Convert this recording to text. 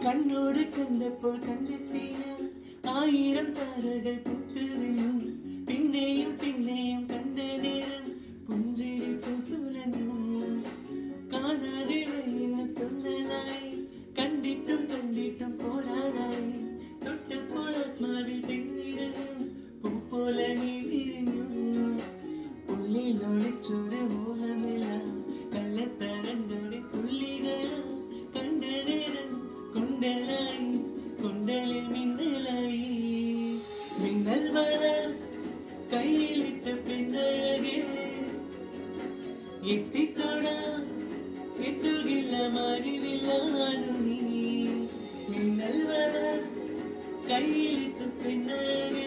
കണ്ണോട് കണ്ടപ്പോൾ കണ്ടെത്തിയ ആയിരം താരകൾ പുത്തുവീണു. പിന്നെയും പിന്നെയും കണ്ട നേരം പുഞ്ചിരി പൂത്തുലഞ്ഞു. കാണാതെ വയ്യുന്ന തൊന്നലായി, കണ്ടിട്ടും കണ്ടിട്ടും പോരാതായി. തൊട്ടപ്പോൾ ആത്മാവിൽ തെന്നിരഞ്ഞു, പൂ പോലെ നീ വിരിഞ്ഞു. ഉള്ളിലൊളിച്ചൊരു മോഹമില്ല, കള്ളത്തരങ്ങളുടെ തുള്ളികള. കണ്ട നേരം കൊണ്ടലായി, കൊണ്ടലിൽ മിന്നലായി. മിന്നൽ വള കയ്യിലിട്ട പെണ്ണഴകെ, എത്തിത്തൊടാൻ എത്തുകില്ല മാറിവില്ലാനു നീ. മിന്നൽ വള കയ്യിലിട്ട പെണ്ണഴകെ,